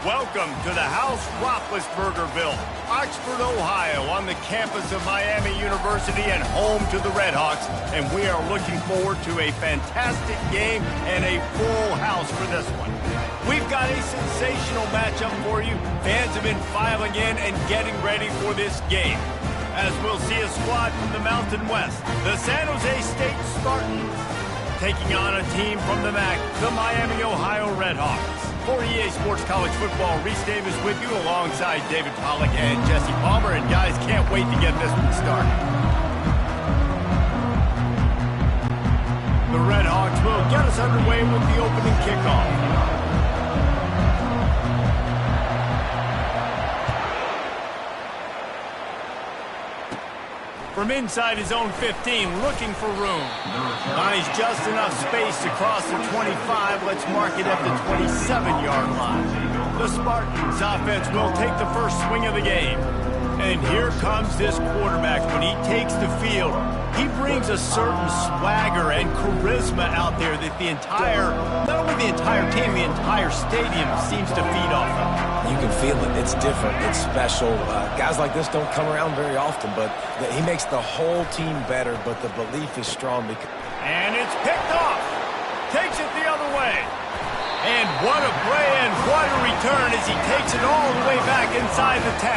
Welcome to the House Roethlisbergerville, Oxford, Ohio, on the campus of Miami University and home to the Redhawks. And we are looking forward to a fantastic game and a full house for this one. We've got a sensational matchup for you. Fans have been filing in and getting ready for this game. As we'll see a squad from the Mountain West, the San Jose State Spartans, taking on a team from the MAC, the Miami, Ohio Redhawks. For EA Sports College Football, Reese Davis with you alongside David Pollack and Jesse Palmer. And guys, can't wait to get this one started. The Redhawks will get us underway with the opening kickoff. From inside his own 15, looking for room. Finds just enough space to cross the 25. Let's mark it at the 27-yard line. The Spartans offense will take the first swing of the game. And here comes this quarterback. When he takes the field, he brings a certain swagger and charisma out there that the entire, not only the entire team, the entire stadium seems to feed off of. You can feel it. It's different. It's special. Guys like this don't come around very often, but he makes the whole team better, but the belief is strong. And it's picked off. Takes it the other way. And what a play and what a return as he takes it all the way back inside the 10.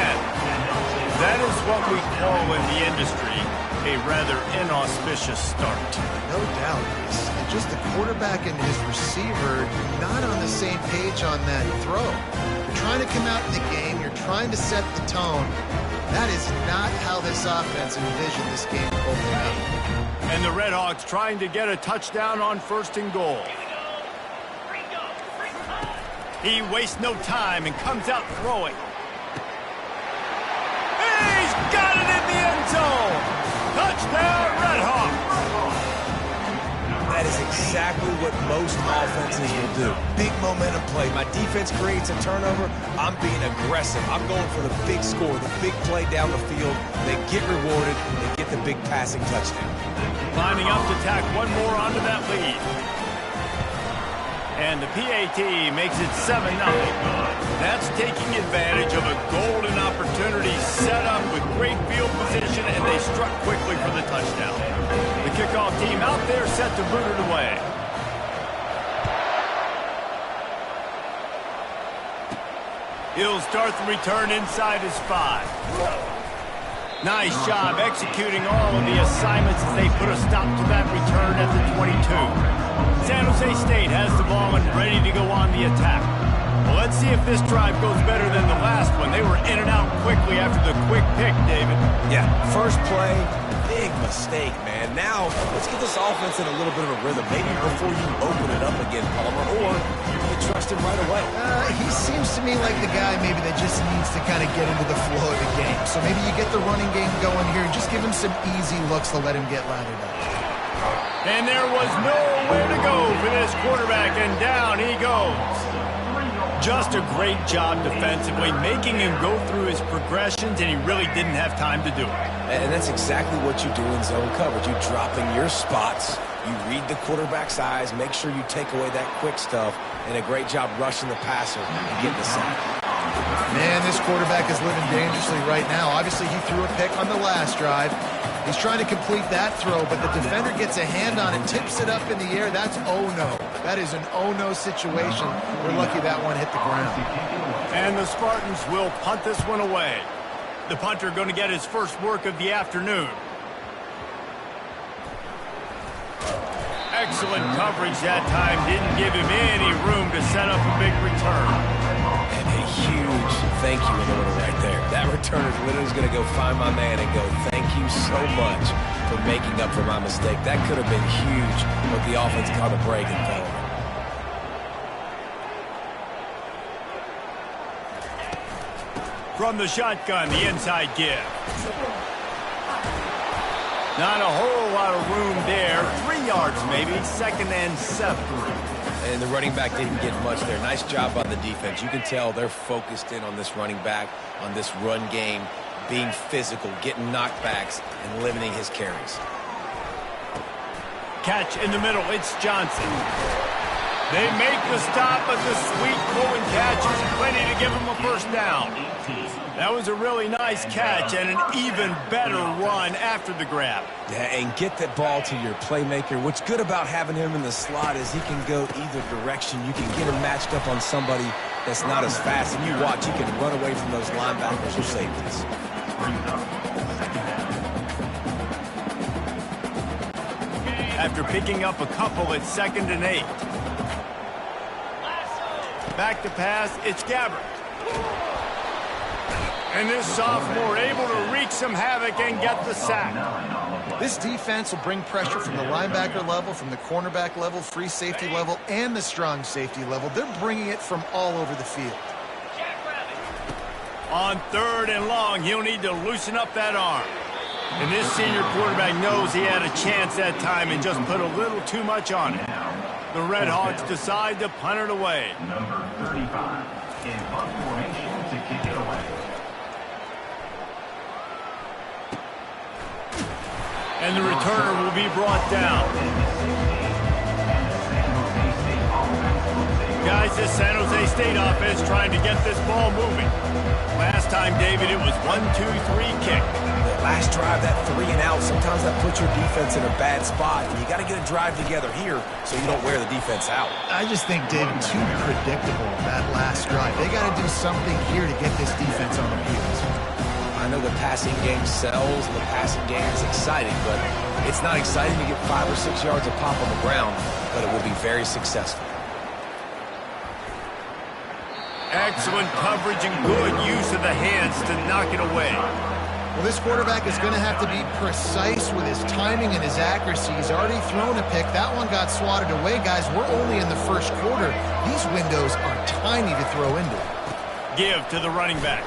That is what we call in the industry a rather inauspicious start. No doubt. It's just the quarterback and his receiver not on the same page on that throw. You're trying to come out in the game. You're trying to set the tone. That is not how this offense envisioned this game opening up. And the Redhawks trying to get a touchdown on 1st and goal. He wastes no time and comes out throwing. He's got it in the end zone. Touchdown, Redhawks. That is exactly what most offenses will do. Big momentum play. My defense creates a turnover. I'm being aggressive. I'm going for the big score, the big play down the field. They get rewarded. They get the big passing touchdown. Lining up to tack one more onto that lead. And the PAT makes it 7-0. That's taking advantage of a golden opportunity set up with great field position, and they struck quickly for the touchdown. The kickoff team out there set to boot it away. He'll start the return inside his 5. Nice job executing all of the assignments as they put a stop to that return at the 22. San Jose State has the ball and ready to go on the attack. Well, let's see if this drive goes better than the last one. They were in and out quickly after the quick pick, David. Yeah, first play, big mistake, man. Now, let's get this offense in a little bit of a rhythm. Maybe before you open it up again, Palmer, or you trust him right away. He seems to me like the guy maybe that just needs to kind of get into the flow of the game. So maybe you get the running game going here and just give him some easy looks to let him get lathered up. And there was nowhere to go for this quarterback, and down he goes. Just a great job defensively, making him go through his progressions, and he really didn't have time to do it. And that's exactly what you do in zone coverage. You drop in your spots, you read the quarterback's eyes, make sure you take away that quick stuff, and a great job rushing the passer and getting the sack. Man, this quarterback is living dangerously right now. Obviously, he threw a pick on the last drive. He's trying to complete that throw, but the defender gets a hand on it, tips it up in the air. That's oh-no. That is an oh-no situation. We're lucky that one hit the ground. And the Spartans will punt this one away. The punter going to get his first work of the afternoon. Excellent coverage that time. Didn't give him any room to set up a big return. And a huge thank you in order right there. That returner literally is going to go find my man and go, thank you so much for making up for my mistake. That could have been huge, but the offense caught a break and fell. From the shotgun, the inside give. Not a whole lot of room there. 3 yards maybe, 2nd and 7. And the running back didn't get much there. Nice job by the defense. You can tell they're focused in on this running back, on this run game, being physical, getting knockbacks, and limiting his carries. Catch in the middle, it's Johnson. They make the stop, but the sweet pulling catch is plenty to give them a first down. That was a really nice catch and an even better run after the grab. Yeah, and get that ball to your playmaker. What's good about having him in the slot is he can go either direction. You can get him matched up on somebody that's not as fast, and you watch, he can run away from those linebackers or safeties. After picking up a couple at 2nd and 8. Back to pass, it's Gabbert. And this sophomore able to wreak some havoc and get the sack. This defense will bring pressure from the linebacker level, from the cornerback level, free safety level, and the strong safety level. They're bringing it from all over the field. On 3rd and long, he'll need to loosen up that arm. And this senior quarterback knows he had a chance that time and just put a little too much on it. The Red Hawks decide to punt it away. Number 35 in punt formation to kick it away. And the returner will be brought down. Guys, this San Jose State offense trying to get this ball moving. Last time, David, it was 1-2-3 kick. The last drive, that 3 and out, sometimes that puts your defense in a bad spot. And you got to get a drive together here so you don't wear the defense out. I just think, David, too predictable, that last drive. They got to do something here to get this defense on the heels. I know the passing game sells and the passing game is exciting, but it's not exciting to get 5 or 6 yards of pop on the ground, but it will be very successful. Excellent coverage and good use of the hands to knock it away. Well, this quarterback is going to have to be precise with his timing and his accuracy. He's already thrown a pick. That one got swatted away, guys. We're only in the first quarter. These windows are tiny to throw into. Give to the running back.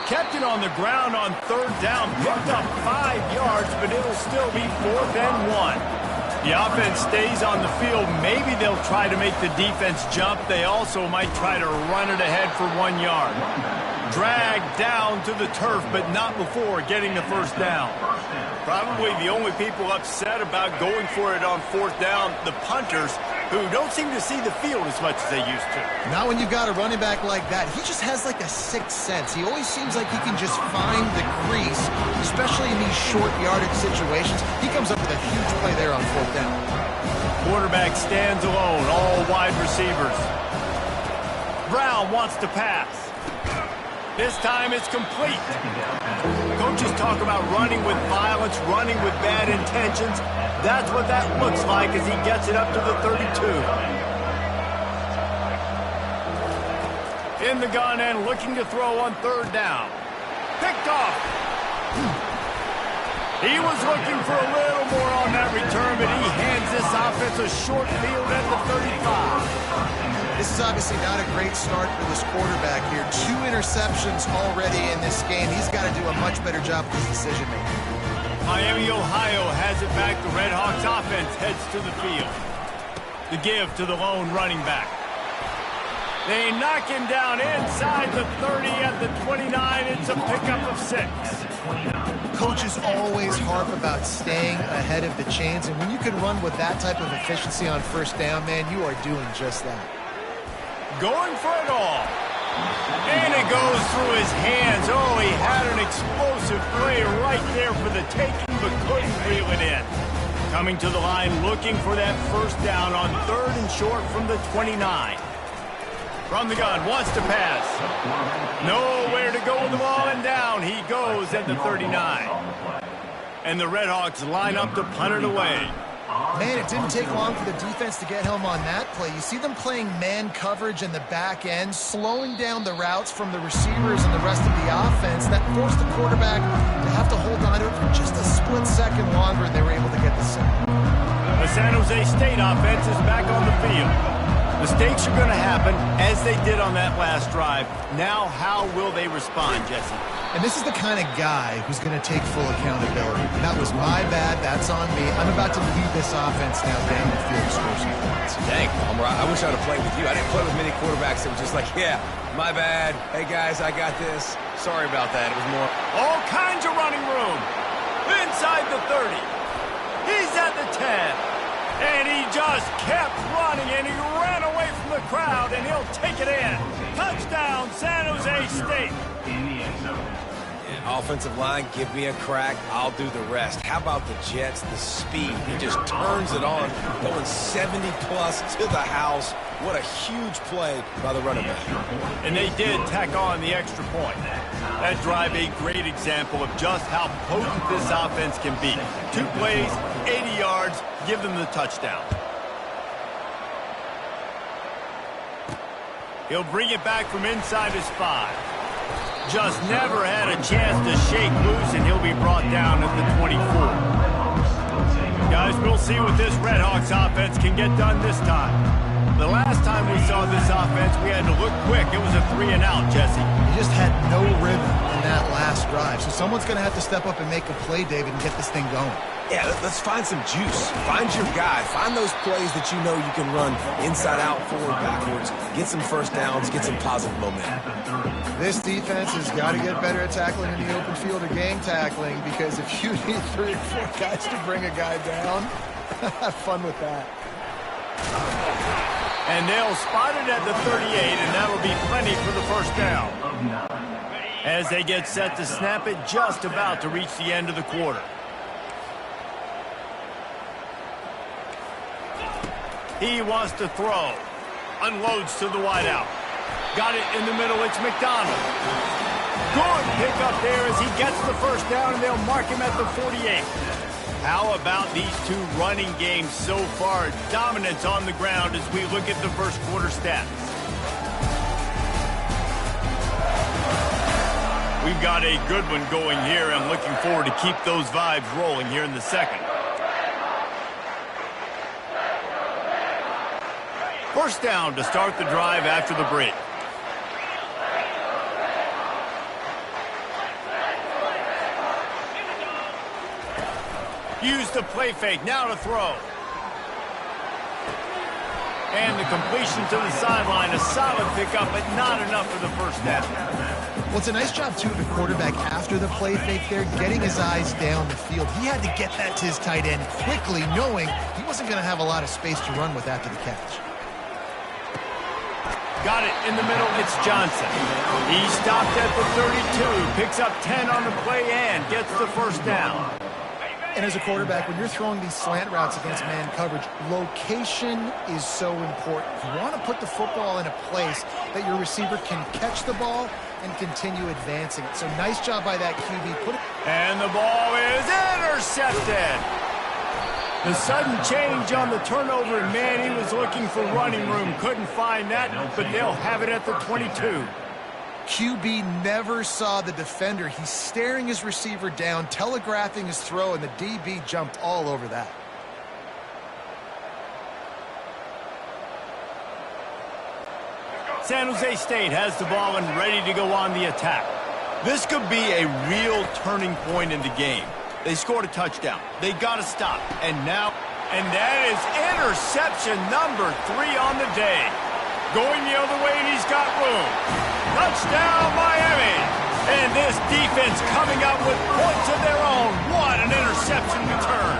Kept it on the ground on 3rd down. Picked up 5 yards, but it'll still be 4th and 1. The offense stays on the field. Maybe they'll try to make the defense jump. They also might try to run it ahead for 1 yard. Dragged down to the turf, but not before getting the first down. Probably the only people upset about going for it on 4th down, the punters, who don't seem to see the field as much as they used to. Not when you've got a running back like that. He just has like a sixth sense. He always seems like he can just find the crease, especially in these short yardage situations. He comes up with a huge play there on 4th down. Quarterback stands alone, all wide receivers. Brown wants to pass. This time it's complete. Coaches talk about running with violence, running with bad intentions. That's what that looks like as he gets it up to the 32. In the gun and looking to throw on 3rd down. Picked off. He was looking for a little more on that return, but he hands this offense a short field at the 35. This is obviously not a great start for this quarterback here. 2 interceptions already in this game. He's got to do a much better job with his decision-making. Miami, Ohio has it back. The Red Hawks offense heads to the field. The give to the lone running back. They knock him down inside the 30 at the 29. It's a pickup of 6. Coaches always harp about staying ahead of the chains, and when you can run with that type of efficiency on 1st down, man, you are doing just that. Going for it all. And it goes through his hands. Oh, he had an explosive play right there for the taking, but couldn't reel it in. Coming to the line, looking for that first down on 3rd and short from the 29. From the gun, wants to pass. Nowhere to go with the ball, and down he goes at the 39. And the Red Hawks line up to punt it away. Man, it didn't take long for the defense to get home on that play. You see them playing man coverage in the back end, slowing down the routes from the receivers and the rest of the offense. That forced the quarterback to have to hold on to it for just a split second longer, and they were able to get the sack. The San Jose State offense is back on the field. Mistakes are going to happen, as they did on that last drive. Now, how will they respond, Jesse? And this is the kind of guy who's going to take full accountability. That was my bad. That's on me. I'm about to lead this offense now down the field to score some points. Dang, I wish I would have played with you. I didn't play with many quarterbacks that were just like, yeah, my bad. Hey, guys, I got this. Sorry about that. It was more. All kinds of running room. Inside the 30. He's at the 10. And he just kept running, and and he ran away from the crowd, and he'll take it in. Touchdown, San Jose State. in the end zone. Offensive line, give me a crack. I'll do the rest. How about the Jets, the speed? He just turns it on, going 70-plus to the house. What a huge play by the running back. And they did tack on the extra point. That drive, a great example of just how potent this offense can be. 2 plays, 80 yards, give them the touchdown. He'll bring it back from inside his 5. Just never had a chance to shake loose, and he'll be brought down at the 24. Guys, we'll see what this Redhawks offense can get done this time. The last time we saw this offense, we had to look quick. It was a 3-and-out, Jesse. He just had no rhythm in that last drive. So someone's going to have to step up and make a play, David, and get this thing going. Yeah, let's find some juice. Find your guy. Find those plays that you know you can run inside out, forward, backwards. Get some first downs. Get some positive momentum. This defense has got to get better at tackling in the open field or game tackling, because if you need 3 or 4 guys to bring a guy down, have fun with that. And they'll spot it at the 38, and that'll be plenty for the first down. As they get set to snap it, just about to reach the end of the quarter. He wants to throw. Unloads to the wideout. Got it in the middle. It's McDonald. Good pick up there as he gets the first down, and they'll mark him at the 48. How about these 2 running games so far? Dominance on the ground as we look at the first quarter stats. We've got a good one going here. I'm looking forward to keep those vibes rolling here in the second. First down to start the drive after the break. Use the play fake, now to throw. And the completion to the sideline, a solid pickup, but not enough for the first down. Well, it's a nice job, too, of the quarterback after the play fake there, getting his eyes down the field. He had to get that to his tight end quickly, knowing he wasn't going to have a lot of space to run with after the catch. Got it in the middle, it's Johnson. He stopped at the 32, picks up 10 on the play and gets the first down. And as a quarterback, when you're throwing these slant routes against man coverage, location is so important. You want to put the football in a place that your receiver can catch the ball and continue advancing it. So nice job by that QB. And the ball is intercepted. The sudden change on the turnover, and man, he was looking for running room. Couldn't find that, but they'll have it at the 22. QB never saw the defender. He's staring his receiver down, telegraphing his throw, and the DB jumped all over that. San Jose State has the ball and ready to go on the attack. This could be a real turning point in the game. They scored a touchdown. They got to stop. And that is interception number 3 on the day. Going the other way, and he's got room. Touchdown, Miami. And this defense coming up with points of their own. What an interception return.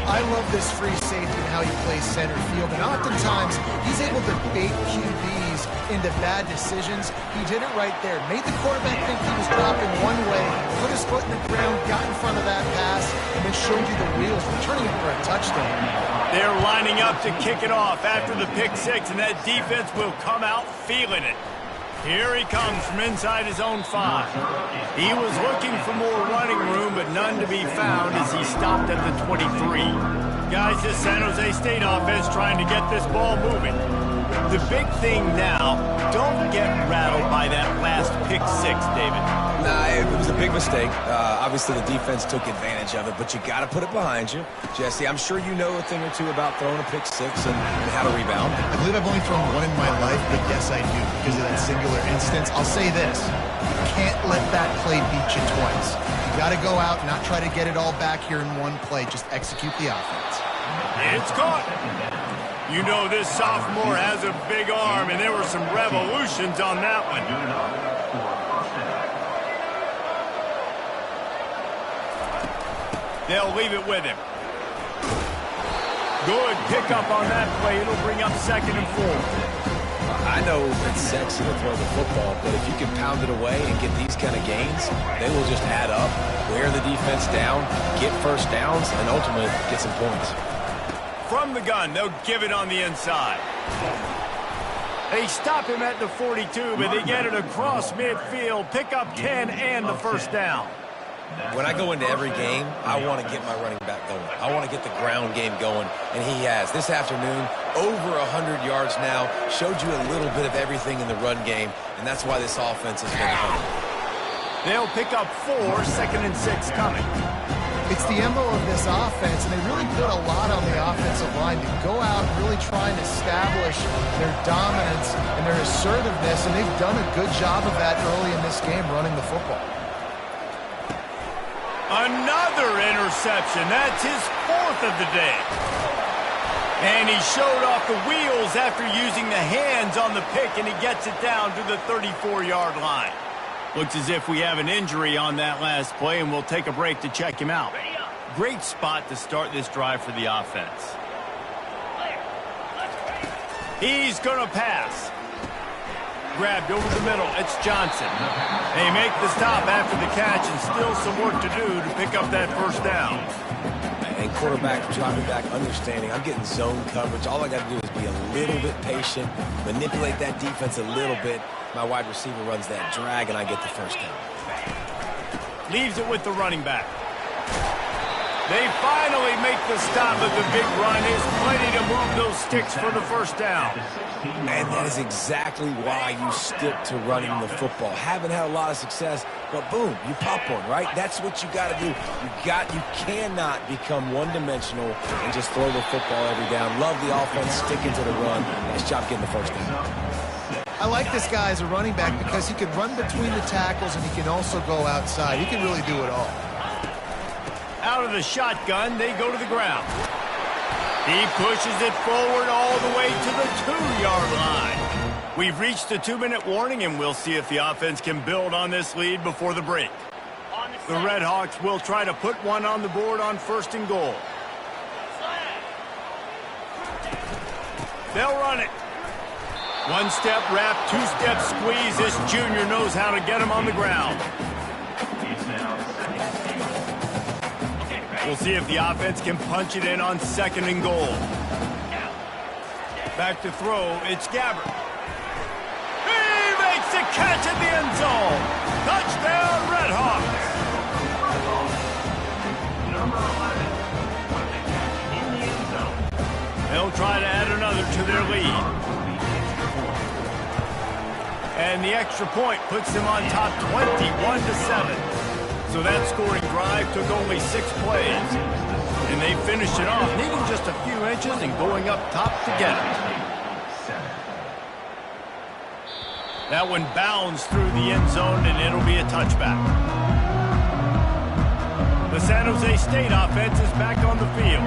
I love this free safety and how he plays center field. And oftentimes, he's able to bait QBs into bad decisions. He did it right there. Made the quarterback think he was dropping one way, put his foot in the ground, got in front of that pass, and then showed you the wheels, returning it for a touchdown. They're lining up to kick it off after the pick 6, and that defense will come out feeling it. Here he comes from inside his own 5. He was looking for more running room, but none to be found as he stopped at the 23. Guys, this San Jose State offense trying to get this ball moving. The big thing now, don't get rattled by that last pick 6, David. Nah, it was a big mistake. Obviously, the defense took advantage of it, but you got to put it behind you. Jesse, I'm sure you know a thing or two about throwing a pick 6 and how to rebound. I believe I've only thrown one in my life, but yes, I do. Because of that singular instance, I'll say this. You can't let that play beat you twice. You got to go out, not try to get it all back here in one play. Just execute the offense. It's caught. You know this sophomore has a big arm, and there were some revolutions on that one. They'll leave it with him. Good pickup on that play. It'll bring up 2nd and 4. I know it's sexy to throw the football, but if you can pound it away and get these kind of gains, they will just add up, wear the defense down, get first downs, and ultimately get some points. From the gun, they'll give it on the inside. They stop him at the 42, but they get it across midfield, pick up 10 and the first down. When I go into every game, I want to get my running back going. I want to get the ground game going, and he has. This afternoon, over 100 yards now, showed you a little bit of everything in the run game, and that's why this offense has been fun. They'll pick up 4, 2nd and 6 coming. It's the MO of this offense, and they really put a lot on the offensive line to go out and really try and establish their dominance and their assertiveness, and they've done a good job of that early in this game running the football. Another interception. That's his 4th of the day. And he showed off the wheels after using the hands on the pick, and he gets it down to the 34-yard line. Looks as if we have an injury on that last play, and we'll take a break to check him out. Great spot to start this drive for the offense. He's going to pass. Grabbed over the middle. It's Johnson. They make the stop after the catch, and still some work to do to pick up that first down. And quarterback dropping back, understanding I'm getting zone coverage. All I got to do is be a little bit patient, manipulate that defense a little bit. My wide receiver runs that drag, and I get the first down. Leaves it with the running back. They finally make the stop of the big run. There's plenty to move those sticks for the first down. And that is exactly why you stick to running the football. Haven't had a lot of success, but boom, you pop one, right? That's what you got to do. You cannot become one-dimensional and just throw the football every down. Love the offense, sticking to the run. Nice job getting the first down. I like this guy as a running back because he can run between the tackles and he can also go outside. He can really do it all. Out of the shotgun, they go to the ground. He pushes it forward all the way to the 2-yard line. We've reached the 2-minute warning, and we'll see if the offense can build on this lead before the break. The Red Hawks will try to put one on the board on 1st and goal. They'll run it. 1-step wrap, 2-step squeeze. This junior knows how to get him on the ground. We'll see if the offense can punch it in on 2nd and goal. Back to throw, it's Gabbert. He makes the catch at the end zone. Touchdown, Red Hawks. They'll try to add another to their lead. And the extra point puts them on top 21-7. So that scoring drive took only 6 plays. And they finished it off, needing just a few inches and going up top to get it. That one bounds through the end zone, and it'll be a touchback. The San Jose State offense is back on the field.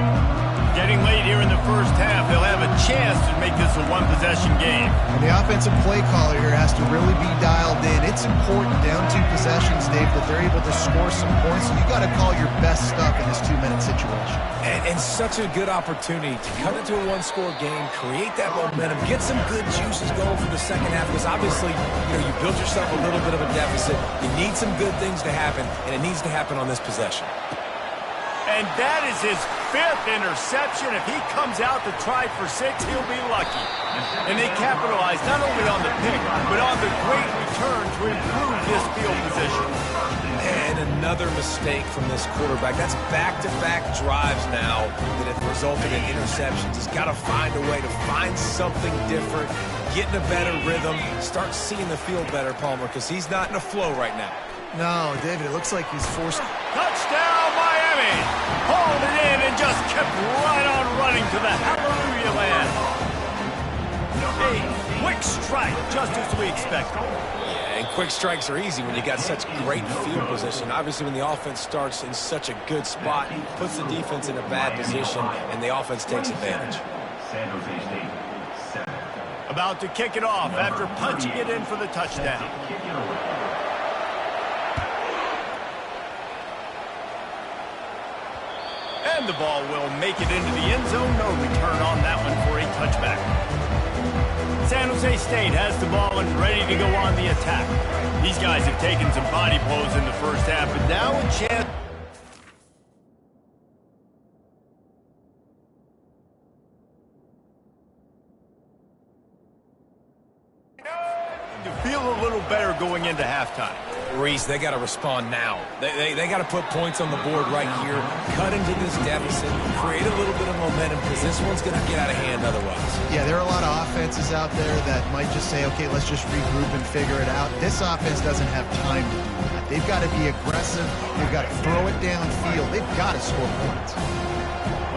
Getting late here in the first half, they'll have a chance to make this a one-possession game. And the offensive play caller here has to really be dialed in. It's important down 2 possessions, Dave, that they're able to score some points. So you got to call your best stuff in this 2-minute situation. And such a good opportunity to cut into a 1-score game, create that momentum, get some good juices going for the second half, because obviously, you built yourself a little bit of a deficit. You need some good things to happen, and it needs to happen on this possession. And that is his 5th interception. If he comes out to try for 6, he'll be lucky. And they capitalize not only on the pick, but on the great return to improve this field position. And another mistake from this quarterback. That's back-to-back drives now that have resulted in interceptions. He's got to find a way to find something different, get in a better rhythm, start seeing the field better, Palmer, because he's not in a flow right now. No, David, it looks like he's forced. Touchdown, Miami! Hauled it in and just kept right on running to the hallelujah land. A quick strike, just as we expected. Yeah, and quick strikes are easy when you got such great field position. Obviously, when the offense starts in such a good spot, puts the defense in a bad position, and the offense takes advantage. About to kick it off after punching it in for the touchdown. And the ball will make it into the end zone. No return on that one for a touchback. San Jose State has the ball and ready to go on the attack. These guys have taken some body blows in the first half, but now a chance to feel a little better going into halftime. Reese, they got to respond now. They got to put points on the board right here, cut into this deficit, create a little bit of momentum because this one's going to get out of hand otherwise. Yeah, there are a lot of offenses out there that might just say, okay, let's just regroup and figure it out. This offense doesn't have time to do that. They've got to be aggressive. They've got to throw it downfield. They've got to score points.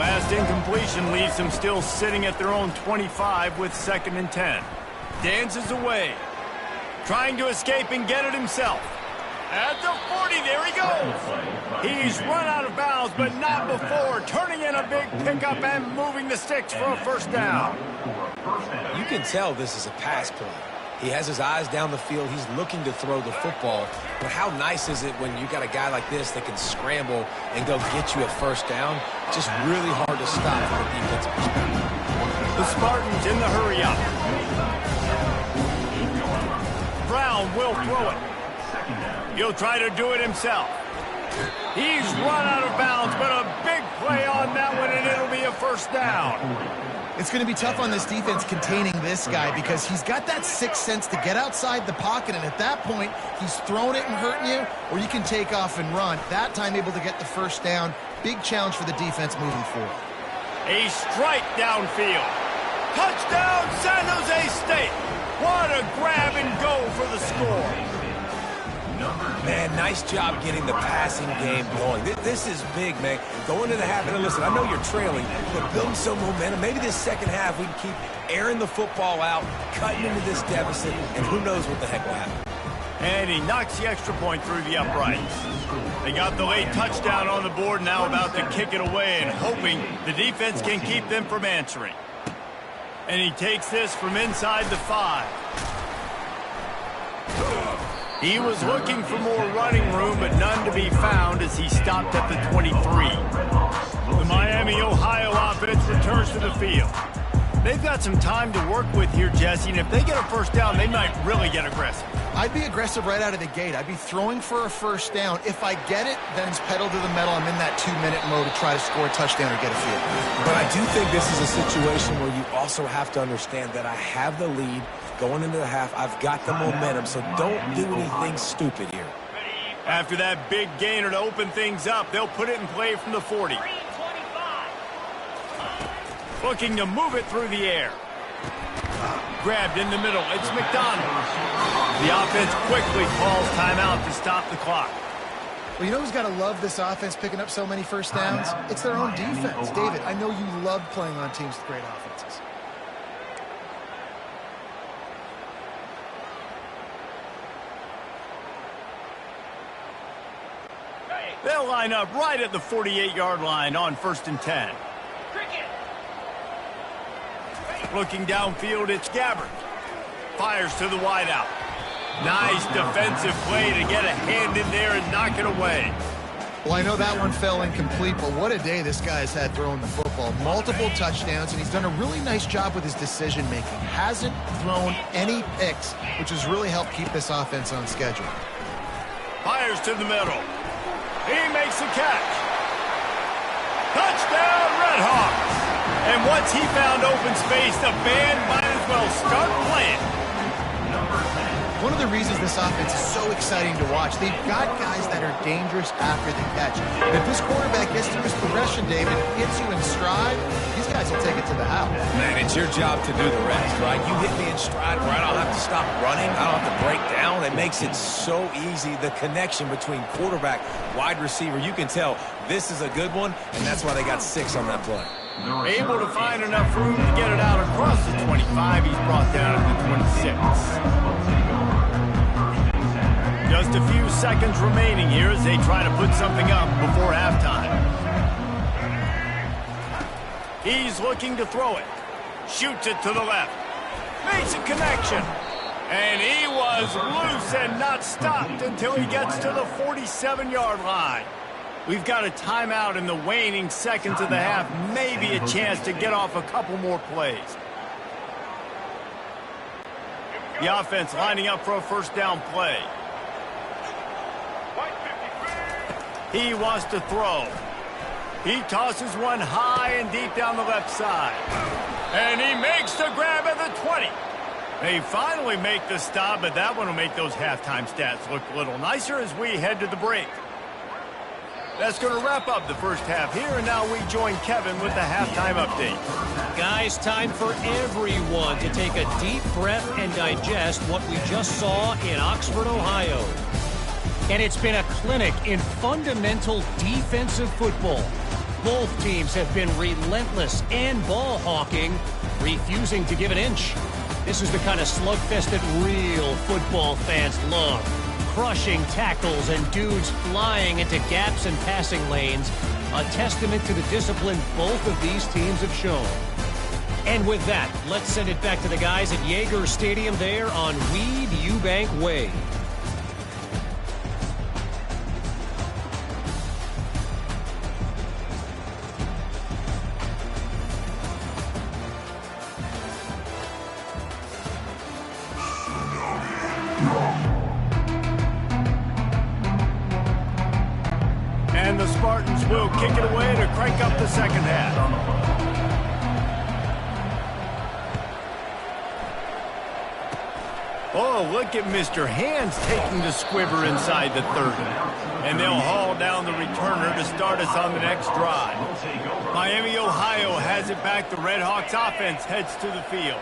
Last incompletion leaves them still sitting at their own 25 with 2nd and 10. Dances away. Trying to escape and get it himself. At the 40, there he goes. He's run out of bounds, but not before. Turning in a big pickup and moving the sticks for a first down. You can tell this is a pass play. He has his eyes down the field. He's looking to throw the football. But how nice is it when you got a guy like this that can scramble and go get you a first down? Just really hard to stop from a defensive perspective. The Spartans in the hurry up. Brown will throw it. He'll try to do it himself. He's run out of bounds, but a big play on that one, and it'll be a first down. It's going to be tough on this defense containing this guy because he's got that sixth sense to get outside the pocket, and at that point, he's throwing it and hurting you, or you can take off and run. That time able to get the first down. Big challenge for the defense moving forward. A strike downfield. Touchdown, San Jose State. What a grab and go for the score. Man, nice job getting the passing game going. This is big, man. Going into the half, and listen, I know you're trailing, but building some momentum. Maybe this second half we can keep airing the football out, cutting into this deficit, and who knows what the heck will happen. And he knocks the extra point through the uprights. They got the late touchdown on the board, now about to kick it away and hoping the defense can keep them from answering. And he takes this from inside the 5. He was looking for more running room, but none to be found as he stopped at the 23. The Miami, Ohio offense returns to the field. They've got some time to work with here, Jesse, and if they get a first down, they might really get aggressive. I'd be aggressive right out of the gate. I'd be throwing for a first down. If I get it, then it's pedal to the metal. I'm in that 2-minute mode to try to score a touchdown or get a field. But I do think this is a situation where you also have to understand that I have the lead going into the half. I've got the momentum, so don't do anything stupid here. After that big gainer to open things up, they'll put it in play from the 40. Looking to move it through the air. Grabbed in the middle. It's McDonald. The offense quickly calls timeout to stop the clock. Well, you know who's got to love this offense picking up so many first downs? It's their own defense. David, I know you love playing on teams with great offenses. They'll line up right at the 48-yard line on 1st and 10. Looking downfield, it's Gabbert. Fires to the wideout. Nice defensive play to get a hand in there and knock it away. Well, I know that one fell incomplete, but what a day this guy has had throwing the football. Multiple touchdowns, and he's done a really nice job with his decision-making. Hasn't thrown any picks, which has really helped keep this offense on schedule. Fires to the middle. He makes a catch. Touchdown, Redhawks! And once he found open space, the band might as well start playing. One of the reasons this offense is so exciting to watch, they've got guys that are dangerous after the catch. If this quarterback gets through his progression, David, gets you in stride, these guys will take it to the house. Man, it's your job to do the rest, right? You hit me in stride where I don't have to stop running. I don't have to break down. It makes it so easy, the connection between quarterback, wide receiver. You can tell this is a good one, and that's why they got 6 on that play. Able to find enough room to get it out across the 25. He's brought down at the 26. Just a few seconds remaining here as they try to put something up before halftime. He's looking to throw it. Shoots it to the left. Makes a connection. And he was loose and not stopped until he gets to the 47-yard line. We've got a timeout in the waning seconds of the half. Maybe a chance to get off a couple more plays. The offense lining up for a first down play. He wants to throw. He tosses one high and deep down the left side. And he makes the grab at the 20. They finally make the stop, but that one will make those halftime stats look a little nicer as we head to the break. That's going to wrap up the first half here, and now we join Kevin with the halftime update. Guys, time for everyone to take a deep breath and digest what we just saw in Oxford, Ohio. And it's been a clinic in fundamental defensive football. Both teams have been relentless and ball hawking, refusing to give an inch. This is the kind of slugfest that real football fans love. Crushing tackles and dudes flying into gaps and passing lanes. A testament to the discipline both of these teams have shown. And with that, let's send it back to the guys at Yager Stadium there on Weed Eubank Way. And the Spartans will kick it away to crank up the second half. Oh, look at Mr. Hands taking the squiver inside the 30. And they'll haul down the returner to start us on the next drive. Miami, Ohio has it back. The Redhawks offense heads to the field.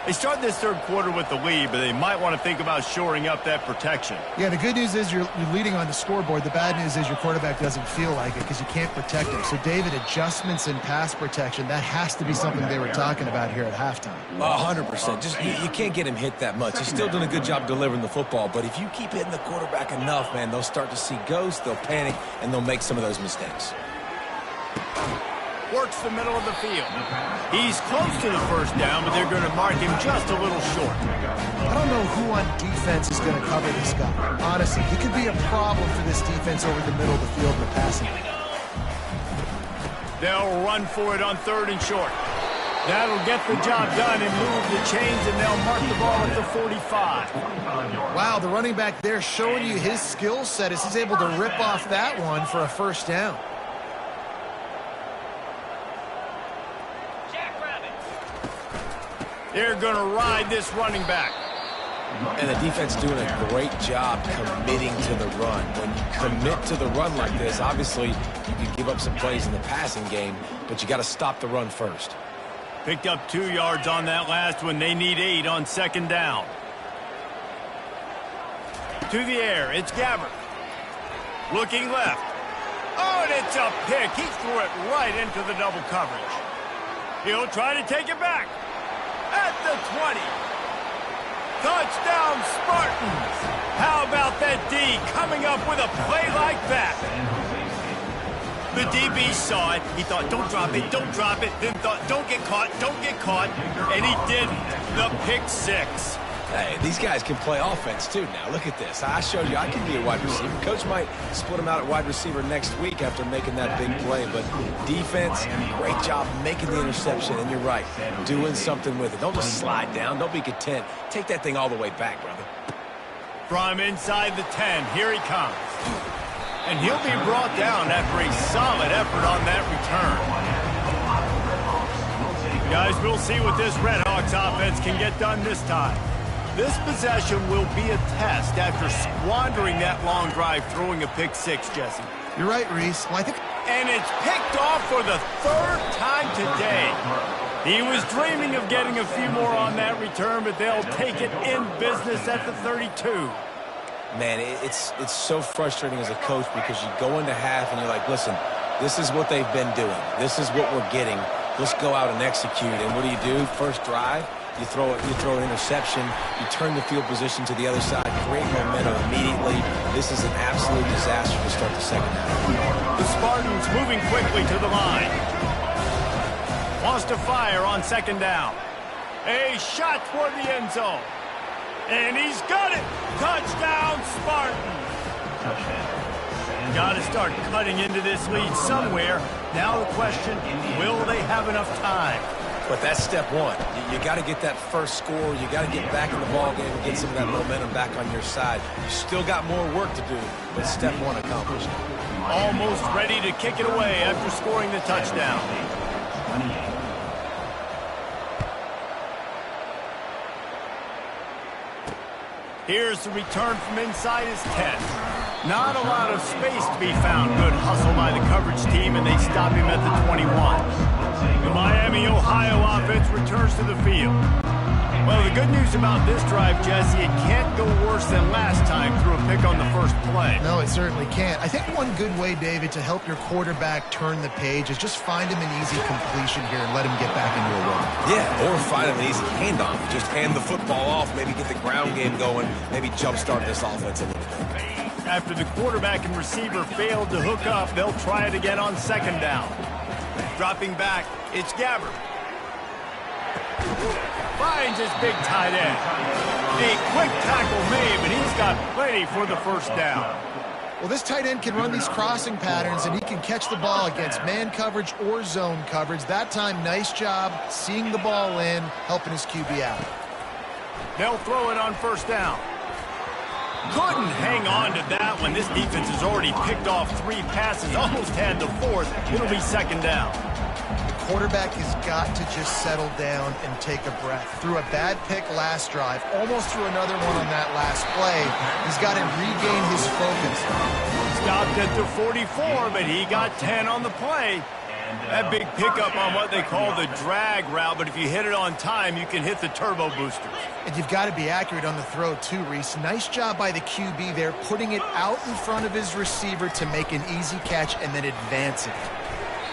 They start this third quarter with the lead, but they might want to think about shoring up that protection. Yeah, the good news is you're leading on the scoreboard. The bad news is your quarterback doesn't feel like it because you can't protect him. So, David, adjustments in pass protection, that has to be something they were talking about here at halftime. 100%. Just you can't get him hit that much. He's still doing a good job delivering the football, but if you keep hitting the quarterback enough, man, they'll start to see ghosts, they'll panic, and they'll make some of those mistakes. Works the middle of the field. He's close to the first down, but they're going to mark him just a little short. I don't know who on defense is going to cover this guy. Honestly, he could be a problem for this defense over the middle of the field in the passing. They'll run for it on third and short. That'll get the job done and move the chains, and they'll mark the ball at the 45. Wow, the running back there showing you his skill set as he's able to rip off that one for a first down. They're going to ride this running back. And the defense doing a great job committing to the run. When you commit to the run like this, obviously you can give up some plays in the passing game, but you got to stop the run first. Picked up 2 yards on that last one. They need 8 on second down. To the air, it's Gabbert. Looking left. Oh, and it's a pick. He threw it right into the double coverage. He'll try to take it back. At the 20. Touchdown, Spartans. How about that D coming up with a play like that? The DB saw it. He thought, don't drop it, don't drop it. Then thought, don't get caught, don't get caught. And he didn't. The pick 6. Hey, these guys can play offense too now. Look at this. I showed you I can be a wide receiver. Coach might split him out at wide receiver next week after making that big play. But defense, great job making the interception. And you're right, doing something with it. Don't just slide down. Don't be content. Take that thing all the way back, brother. From inside the 10, here he comes. And he'll be brought down after a solid effort on that return. Guys, we'll see what this Redhawks offense can get done this time. This possession will be a test after squandering that long drive, throwing a pick 6, Jesse. You're right, Reese. Well, And it's picked off for the 3rd time today. He was dreaming of getting a few more on that return, but they'll take it in business at the 32. Man, it's so frustrating as a coach because you go into half and you're like, listen, this is what they've been doing. This is what we're getting. Let's go out and execute. And what do? First drive, you throw an interception, you turn the field position to the other side, create momentum immediately. This is an absolute disaster to start the second half. The Spartans moving quickly to the line. Wants to fire on second down. A shot toward the end zone. And he's got it. Touchdown, Spartans. got to start cutting into this lead somewhere. Now the question, will they have enough time? But that's step one. You got to get that first score. You got to get back in the ball game and get some of that momentum back on your side. You still got more work to do, but step one accomplished. Almost ready to kick it away after scoring the touchdown. Here's the return from inside his 10. Not a lot of space to be found. Good hustle by the coverage team, and they stop him at the 21. The Miami, Ohio offense returns to the field. Well, the good news about this drive, Jesse, it can't go worse than last time through a pick on the first play. No, it certainly can't. I think one good way, David, to help your quarterback turn the page is just find him an easy completion here and let him get back into a rhythm. Yeah, or find him an easy handoff. Just hand the football off, maybe get the ground game going, maybe jumpstart this offense a little bit. After the quarterback and receiver failed to hook up, they'll try it again on second down. Dropping back, it's Gabbert. Finds his big tight end. A quick tackle made, but he's got plenty for the first down. Well, this tight end can run these crossing patterns, and he can catch the ball against man coverage or zone coverage. That time, nice job seeing the ball in, helping his QB out. They'll throw it on first down. Couldn't hang on to that one. This defense has already picked off 3 passes, almost had the 4th. It'll be second down. Quarterback has got to just settle down and take a breath. Threw a bad pick last drive, almost threw another one on that last play. He's got to regain his focus. Stopped at the 44, but he got 10 on the play. That big pickup on what they call the drag route, but if you hit it on time, you can hit the turbo boosters. And you've got to be accurate on the throw too, Reese. Nice job by the QB there, putting it out in front of his receiver to make an easy catch and then advance it.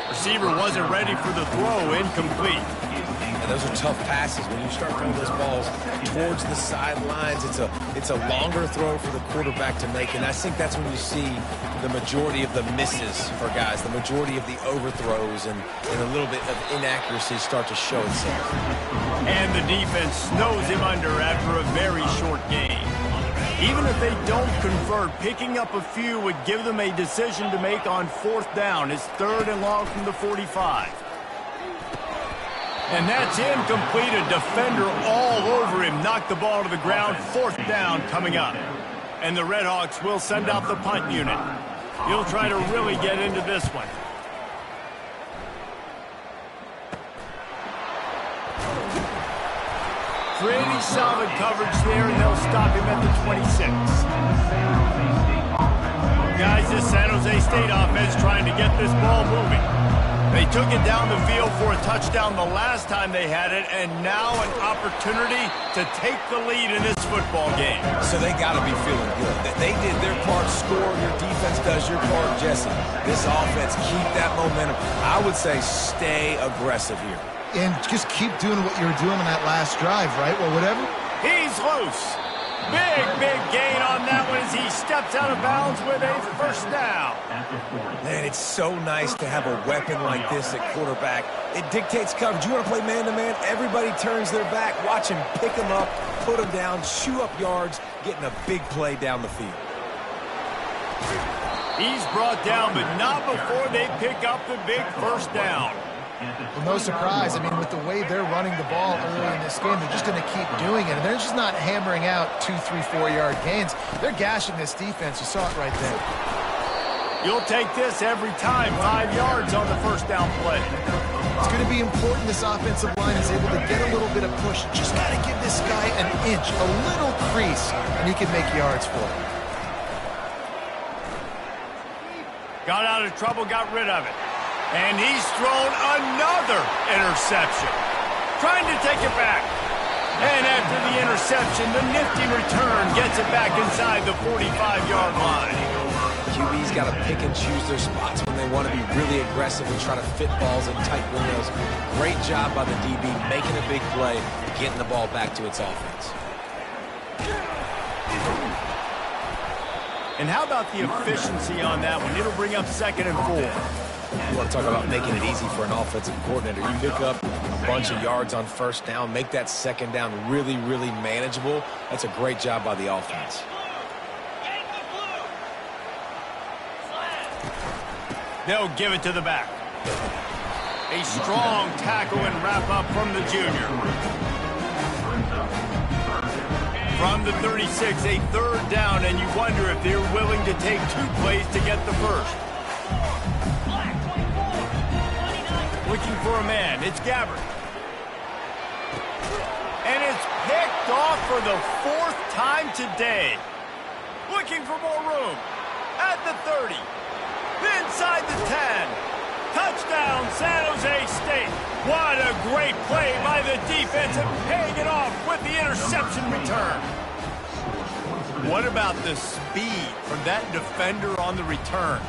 Receiver wasn't ready for the throw, incomplete. And those are tough passes. When you start throwing those balls towards the sidelines, it's a longer throw for the quarterback to make. And I think that's when you see the majority of the misses for guys, the majority of the overthrows and a little bit of inaccuracy start to show itself. And the defense snows him under after a very short game. Even if they don't convert, picking up a few would give them a decision to make on fourth down. It's 3rd and long from the 45. And that's incomplete. A defender all over him. Knocked the ball to the ground. 4th down coming up. And the Redhawks will send out the punt unit. He'll try to really get into this one. Pretty solid coverage there, and they'll stop him at the 26. Guys, this San Jose State offense trying to get this ball moving. They took it down the field for a touchdown the last time they had it, and now an opportunity to take the lead in this football game. So they got to be feeling good. They did their part, score, your defense does your part, Jesse. This offense, keep that momentum. I would say stay aggressive here. And just keep doing what you were doing on that last drive, right? Well, whatever. He's loose. Big gain on that one as he steps out of bounds with a first down. Man, it's so nice to have a weapon like this at quarterback. It dictates coverage. You want to play man-to-man, everybody turns their back. Watch him pick him up, put him down, chew up yards, getting a big play down the field. He's brought down, but not before they pick up the big first down. Well, no surprise. I mean, with the way they're running the ball early in this game, they're just going to keep doing it. And they're just not hammering out 2, 3, 4-yard gains. They're gashing this defense. You saw it right there. You'll take this every time. 5 yards on the first down play. It's going to be important this offensive line is able to get a little bit of push. Just got to give this guy an inch, a little crease, and he can make yards for it. Got out of trouble, got rid of it. And he's thrown another interception. Trying to take it back. And after the interception, the nifty return gets it back inside the 45-yard line. QB's got to pick and choose their spots when they want to be really aggressive and try to fit balls in tight windows. Great job by the DB making a big play, getting the ball back to its offense. And how about the efficiency on that one? It'll bring up 2nd and 4. You want to talk about making it easy for an offensive coordinator. You pick up a bunch of yards on first down, make that second down really manageable. That's a great job by the offense. They'll give it to the back. A strong tackle and wrap-up from the junior. From the 36, a third down, and you wonder if they're willing to take 2 plays to get the first. Looking for a man. It's Gabbert. And it's picked off for the 4th time today. Looking for more room. At the 30. Inside the 10. Touchdown, San Jose State. What a great play by the defense and paying it off with the interception return. What about the speed from that defender on the return?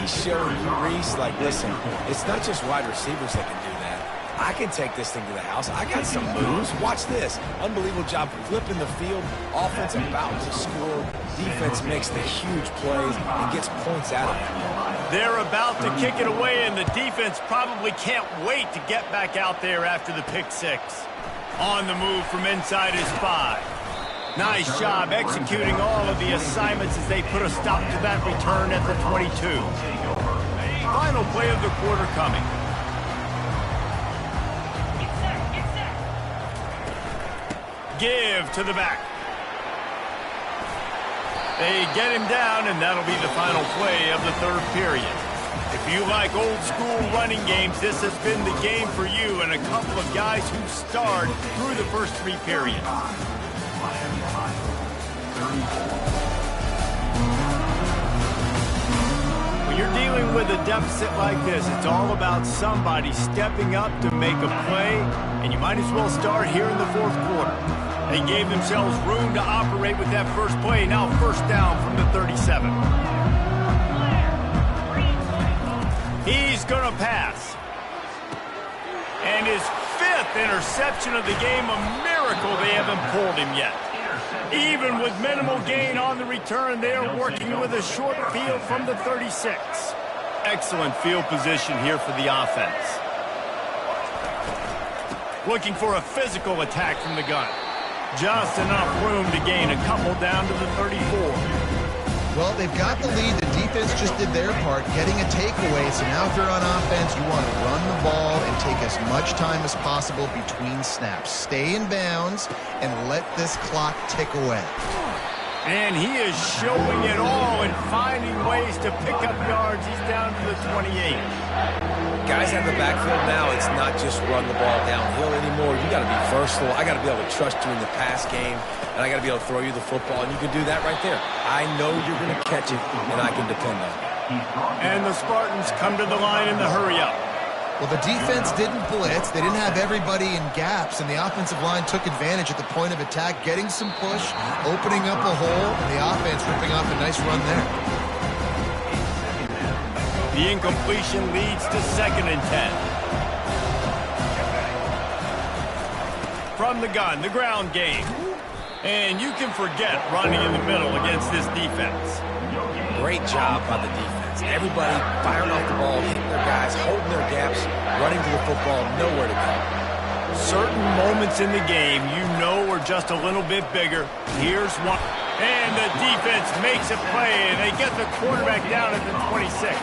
He's showing you, Reese, like, listen, it's not just wide receivers that can do that. I can take this thing to the house. I got some moves. Watch this. Unbelievable job flipping the field. Offense about to score. Defense makes the huge plays and gets points out of it. They're about to kick it away, and the defense probably can't wait to get back out there after the pick 6. On the move from inside his 5. Nice job executing all of the assignments as they put a stop to that return at the 22. Final play of the quarter coming. Give to the back. They get him down, and that'll be the final play of the 3rd period. If you like old-school running games, this has been the game for you and a couple of guys who starred through the first 3 periods. When you're dealing with a deficit like this, it's all about somebody stepping up to make a play, and you might as well start here in the 4th quarter. They gave themselves room to operate with that first play. Now 1st down from the 37. He's going to pass. And his 5th interception of the game, a miracle they haven't pulled him yet. Even with minimal gain on the return, they are working with a short field from the 36. Excellent field position here for the offense. Looking for a physical attack from the gun. Just enough room to gain a couple down to the 34. Well, they've got the lead. The defense just did their part, getting a takeaway. So now if you're on offense, you want to run the ball and take as much time as possible between snaps. Stay in bounds and let this clock tick away. And he is showing it all and finding ways to pick up yards. He's down to the 28. Guys out of the backfield now, it's not just run the ball downhill anymore. You got to be versatile. I got to be able to trust you in the pass game, and I got to be able to throw you the football, and you can do that right there. I know you're going to catch it, and I can depend on it. And the Spartans come to the line in the hurry-up. Well, the defense didn't blitz. They didn't have everybody in gaps, and the offensive line took advantage at the point of attack, getting some push, opening up a hole, and the offense ripping off a nice run there. The incompletion leads to 2nd and 10. From the gun, the ground game. And you can forget running in the middle against this defense. Great job by the defense. Everybody firing off the ball, hitting their guys, holding their gaps, running to the football, nowhere to go. Certain moments in the game you know are just a little bit bigger. Here's one. And the defense makes a play, and they get the quarterback down at the 26.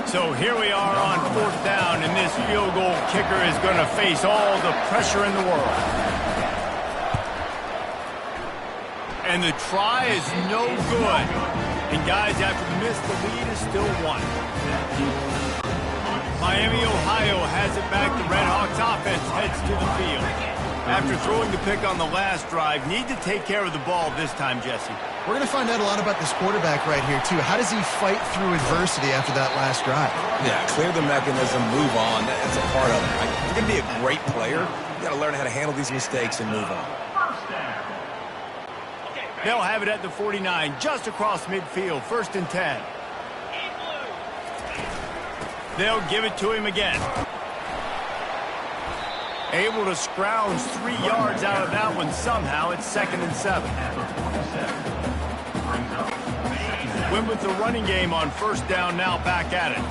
So here we are on 4th down, and this field goal kicker is going to face all the pressure in the world. And the try is no good. And guys, after the miss, the lead is still 1. Miami, Ohio has it back. The Redhawks offense heads to the field. After throwing the pick on the last drive, need to take care of the ball this time, Jesse. We're going to find out a lot about this quarterback right here, too. How does he fight through adversity after that last drive? Yeah, clear the mechanism, move on. That's a part of it. Right? If you're going to be a great player, you got to learn how to handle these mistakes and move on. They'll have it at the 49, just across midfield, 1st and 10. They'll give it to him again. Able to scrounge 3 yards out of that one somehow. It's 2nd and 7. Went with the running game on 1st down, now back at it.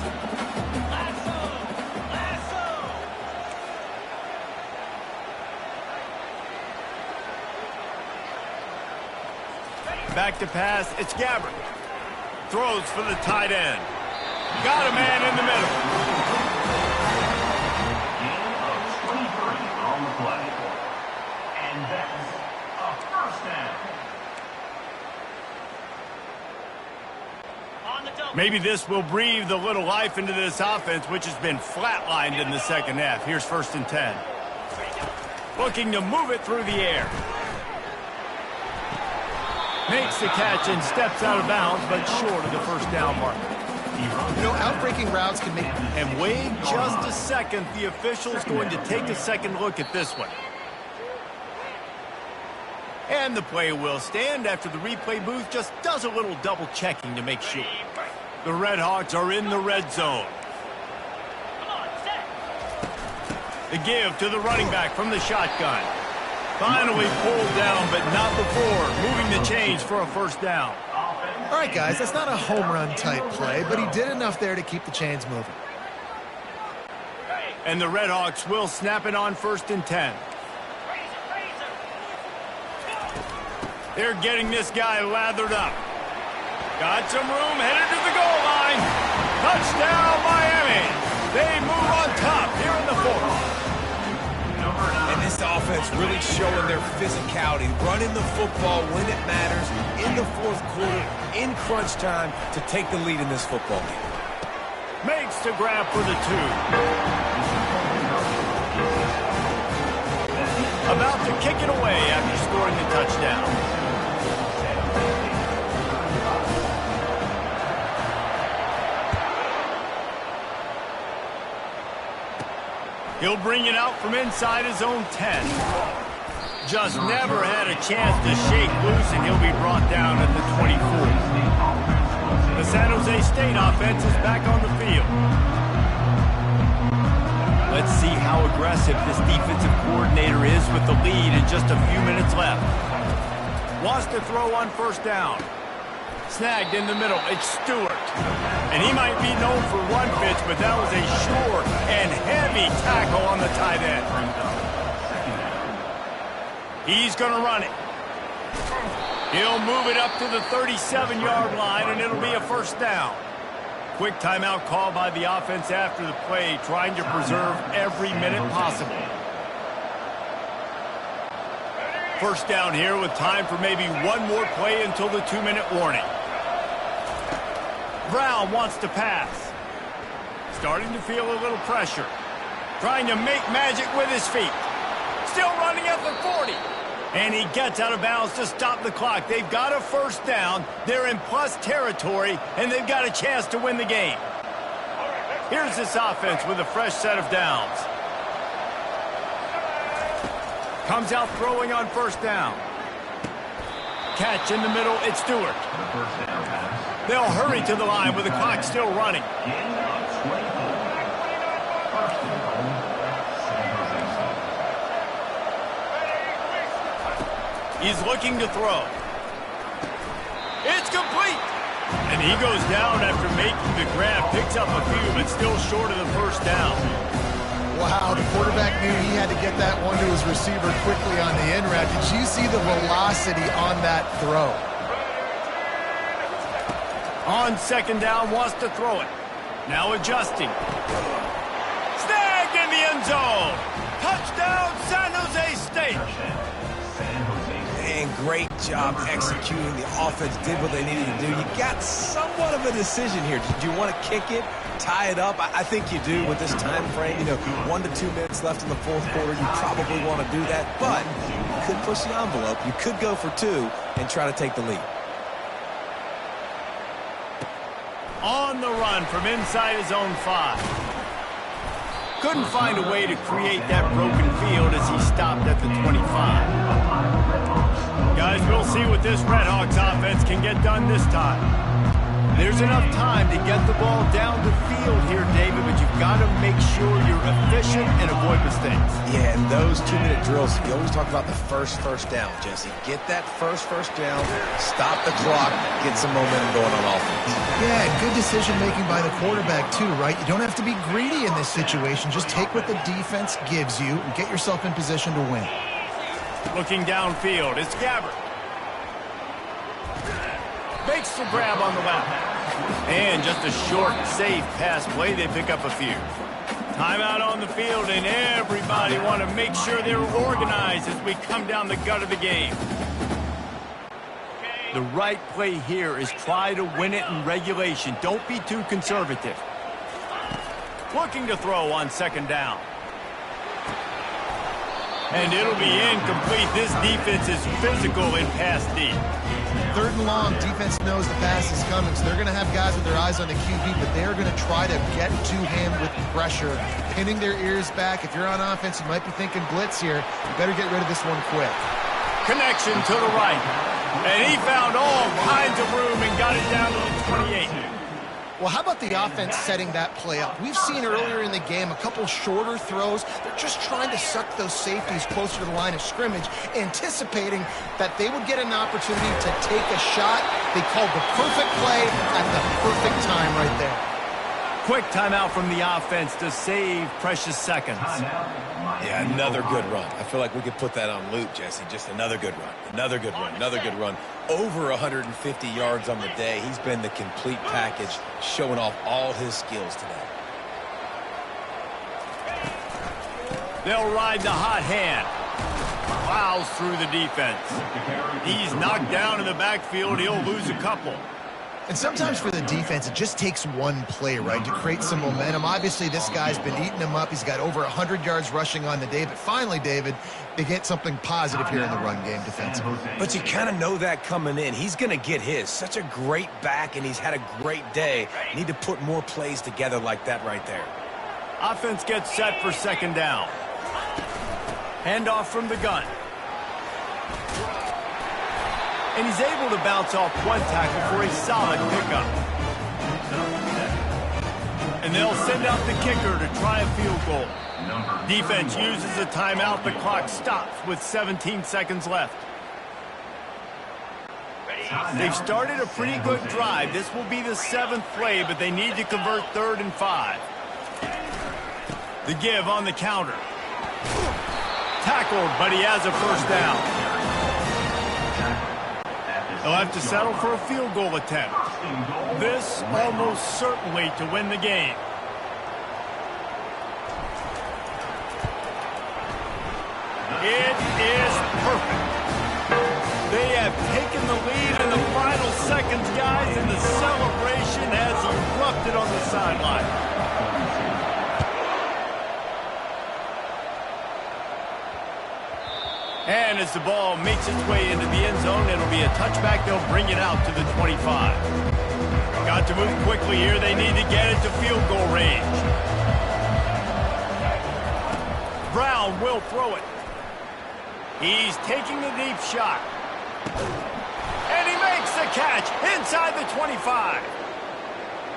Back to pass, it's Gabbert. Throws for the tight end. Got a man in the middle. Gain of 23 on the play. And that's a first down. Maybe this will breathe a little life into this offense, which has been flatlined in the second half. Here's 1st and 10. Looking to move it through the air. Makes the catch and steps out of bounds, but short of the first down mark. You know, outbreaking routes can make... And wait just a second. The official's going to take a second look at this one. And the play will stand after the replay booth just does a little double checking to make sure. The Redhawks are in the red zone. The give to the running back from the shotgun. Finally pulled down, but not before moving the chains for a first down. All right, guys, that's not a home run type play, but he did enough there to keep the chains moving. And the Redhawks will snap it on 1st and 10. They're getting this guy lathered up. Got some room, headed to the goal line. Touchdown, Miami. They move on top here in the 4th. And this offense really showing their physicality, running the football when it matters, in the 4th quarter, in crunch time, to take the lead in this football game. Makes the grab for the 2. About to kick it away after scoring the touchdown. He'll bring it out from inside his own 10. Just never had a chance to shake loose, and he'll be brought down at the 24. The San Jose State offense is back on the field. Let's see how aggressive this defensive coordinator is with the lead and just a few minutes left. Wants to throw on 1st down. Snagged in the middle, it's Stewart. And he might be known for one pitch, but that was a sure and heavy tackle on the tight end. He's going to run it. He'll move it up to the 37-yard line, and it'll be a first down. Quick timeout call by the offense after the play, trying to preserve every minute possible. First down here with time for maybe one more play until the 2-minute warning. Brown wants to pass. Starting to feel a little pressure. Trying to make magic with his feet. Still running at the 40. And he gets out of bounds to stop the clock. They've got a first down. They're in plus territory, and they've got a chance to win the game. Here's this offense with a fresh set of downs. Comes out throwing on 1st down. Catch in the middle, it's Stewart. They'll hurry to the line with the clock still running. He's looking to throw. It's complete. And he goes down after making the grab. Picks up a few, but still short of the first down. Wow, the quarterback knew he had to get that one to his receiver quickly on the in route. Did you see the velocity on that throw? On 2nd down, wants to throw it. Now adjusting. Snagged in the end zone. Touchdown, San Jose State. And great job executing. The offense did what they needed to do. You got somewhat of a decision here. Do you want to kick it, tie it up? I think you do with this time frame. You know, 1 to 2 minutes left in the 4th quarter. You probably want to do that, but you could push the envelope. You could go for 2 and try to take the lead. On the run from inside his own 5. Couldn't find a way to create that broken field as he stopped at the 25. Guys, we'll see what this Redhawks offense can get done this time. There's enough time to get the ball down the field here, David, but you've got to make sure you're efficient and avoid mistakes. Yeah, and those 2-minute drills, you always talk about the first down, Jesse. Get that first down, stop the clock, get some momentum going on offense. Yeah, good decision-making by the quarterback, too, right? You don't have to be greedy in this situation. Just take what the defense gives you and get yourself in position to win. Looking downfield, it's Gabbert. Makes the grab on the left. And just a short, safe pass play, they pick up a few. Timeout on the field, and everybody want to make sure they're organized as we come down the gut of the game. The right play here is try to win it in regulation. Don't be too conservative. Looking to throw on second down. And it'll be incomplete. This defense is physical in pass D. Third and long, defense knows the pass is coming, so they're going to have guys with their eyes on the QB, but they're going to try to get to him with pressure, pinning their ears back. If you're on offense, you might be thinking blitz here. You better get rid of this one quick. Connection to the right. And he found all kinds of room and got it down to the 28. Well, how about the offense setting that play up? We've seen earlier in the game a couple shorter throws. They're just trying to suck those safeties closer to the line of scrimmage, anticipating that they would get an opportunity to take a shot. They called the perfect play at the perfect time right there. Quick timeout from the offense to save precious seconds. Yeah, another good run. I feel like we could put that on loop, Jesse. Just another good run. Another good run. Another good run. Over 150 yards on the day. He's been the complete package, showing off all his skills today. They'll ride the hot hand. Plows through the defense. He's knocked down in the backfield. He'll lose a couple. And sometimes for the defense, it just takes one play, right, to create some momentum. Obviously, this guy's been eating them up. He's got over 100 yards rushing on the day. But finally, David, they get something positive here in the run game defensively. But you kind of know that coming in. He's going to get his. Such a great back, and he's had a great day. Need to put more plays together like that right there. Offense gets set for second down. Handoff from the gun. And he's able to bounce off one tackle for a solid pickup. And they'll send out the kicker to try a field goal. Defense uses a timeout. The clock stops with 17 seconds left. They've started a pretty good drive. This will be the 7th play, but they need to convert 3rd and 5. The give on the counter. Tackled, but he has a first down. They'll have to settle for a field goal attempt. This almost certainly to win the game. It is perfect. They have taken the lead in the final seconds, guys, and the celebration has erupted on the sideline. And as the ball makes its way into the end zone, it'll be a touchback. They'll bring it out to the 25. Got to move quickly here. They need to get it to field goal range. Brown will throw it. He's taking the deep shot. And he makes the catch inside the 25.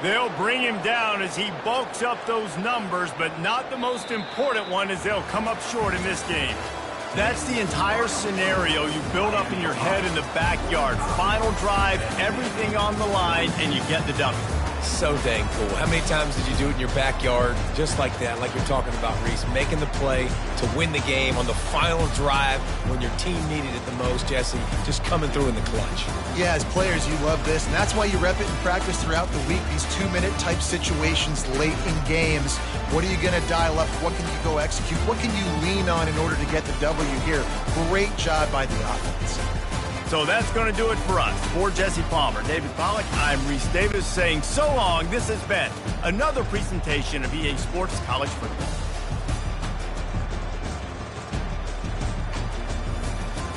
They'll bring him down as he bulks up those numbers, but not the most important one as they'll come up short in this game. That's the entire scenario you build up in your head in the backyard. Final drive, everything on the line, and you get the W. So dang cool. How many times did you do it in your backyard just like that, like you're talking about, Reese? Making the play to win the game on the final drive when your team needed it the most, Jesse. Just coming through in the clutch. Yeah, as players, you love this, and that's why you rep it in practice throughout the week. These 2-minute type situations late in games. What are you going to dial up? What can you go execute? What can you lean on in order to get the W here? Great job by the offense. So that's going to do it for us. For Jesse Palmer, David Pollack, I'm Reese Davis saying so long. This has been another presentation of EA Sports College Football.